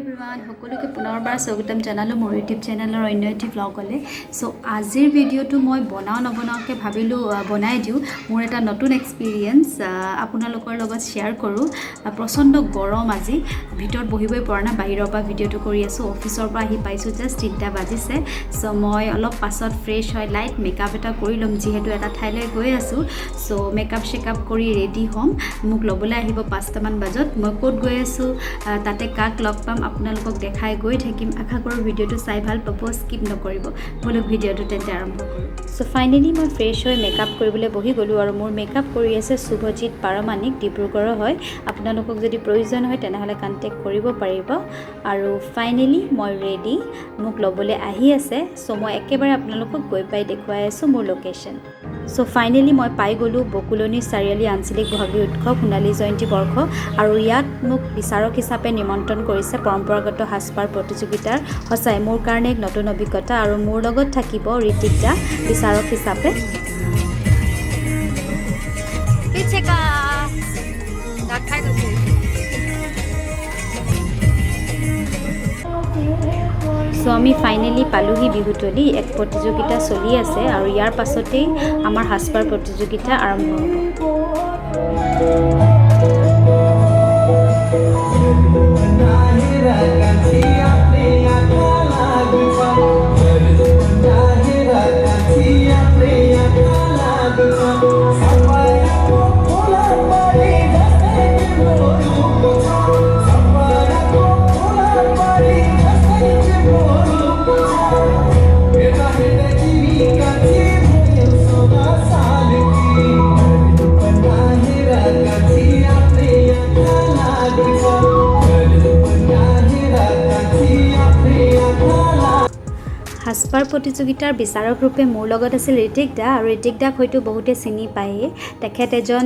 Everyone সকলোকে পুনৰবাৰ স্বাগতম জনালোঁ মোৰ ইউটিউব চেনেলৰ অন্য এটি ব্লগলৈ। চ' আজিৰ ভিডিঅ'টো মই নবনাওঁকৈ ভাবিলোঁ বনাই দিওঁ। মোৰ এটা নতুন এক্সপিৰিয়েঞ্চ আপোনালোকৰ লগত শ্বেয়াৰ কৰোঁ। প্ৰচণ্ড গৰম আজি, ভিতৰত বহিবই পৰা নাই, বাহিৰৰ পৰা ভিডিঅ'টো কৰি আছোঁ। অফিচৰ পৰা আহি পাইছোঁ জাষ্ট 3টা বাজিছে। চ' মই অলপ পাছত ফ্ৰেছ হয় লাইট মেকআপ এটা কৰি ল'ম, যিহেতু এটা ঠাইলৈ গৈ আছোঁ। চ' মেকআপ চেকআপ কৰি ৰেডি হ'ম, মোক ল'বলৈ আহিব 5টামান বজাত। মই ক'ত গৈ আছোঁ, তাতে কাক লগ পাম আপোনালোকক দেখাই গৈ থাকিম। আশা কৰোঁ ভিডিঅ'টো চাই ভাল পাব, স্কিপ নকৰিব। বলক ভিডিঅ'টো তেন্তে আৰম্ভ কৰোঁ। চ' ফাইনেলি মই ফ্ৰেছ হৈ মেকআপ কৰিবলৈ বহি গ'লোঁ আৰু মোৰ মেকআপ কৰি আছে শুভজিৎ পাৰমাণিক, ডিব্ৰুগড়ৰ হয়। আপোনালোকক যদি প্ৰয়োজন হয় তেনেহ'লে কণ্টেক্ট কৰিব পাৰিব। আৰু ফাইনেলি মই ৰেডি, মোক ল'বলৈ আহি আছে। চ' মই একেবাৰে আপোনালোকক গৈ পাই দেখুৱাই আছোঁ মোৰ লোকেশ্যন। চ' ফাইনেলি মই পাই গ'লোঁ বকুলনি চাৰিআলি আঞ্চলিক বহাগী উৎসৱ সোণালী জয়ন্তী বৰ্ষ। আৰু ইয়াত মোক বিচাৰক হিচাপে নিমন্ত্ৰণ কৰিছে পৰম্পৰাগত সাজপাৰ প্ৰতিযোগিতাৰ। সঁচাই মোৰ কাৰণে এক নতুন অভিজ্ঞতা। আৰু মোৰ লগত থাকিব ঋতিক দা বিচাৰক হিচাপে। চ' আমি ফাইনেলি পালোহি বিহুতলী। এক প্ৰতিযোগিতা চলি আছে আৰু ইয়াৰ পাছতেই আমাৰ সাজপাৰ প্ৰতিযোগিতা আৰম্ভ হ'ব। সাজপাৰ প্ৰতিযোগিতাৰ বিচাৰক ৰূপে মোৰ লগত আছিল ঋতিক দা। আৰু ঋতিক দাক হয়তো বহুতে চিনি পায়েই। তেখেত এজন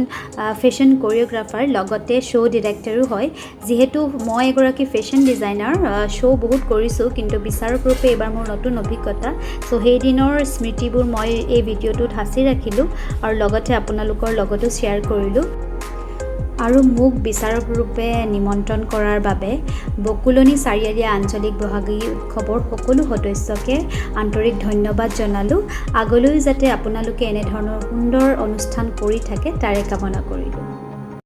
ফেশ্বন কোৰিঅ'গ্ৰাফাৰ, লগতে শ্ব' ডিৰেক্টৰো হয়। যিহেতু মই এগৰাকী ফেশ্বন ডিজাইনাৰ, শ্ব' বহুত কৰিছোঁ, কিন্তু বিচাৰক ৰূপে এইবাৰ মোৰ নতুন অভিজ্ঞতা। চ' সেইদিনৰ স্মৃতিবোৰ মই এই ভিডিঅ'টোত সাঁচি ৰাখিলোঁ আৰু লগতে আপোনালোকৰ লগতো শ্বেয়াৰ কৰিলোঁ। আৰু মোক বিচাৰক ৰূপে নিমন্ত্ৰণ কৰাৰ বাবে বকুলনি চাৰিআলি আঞ্চলিক বহাগী উৎসৱৰ সকলো সদস্যকে আন্তৰিক ধন্যবাদ জনালোঁ। আগলৈও যাতে আপোনালোকে এনেধৰণৰ সুন্দৰ অনুষ্ঠান কৰি থাকে তাৰে কামনা কৰিলোঁ।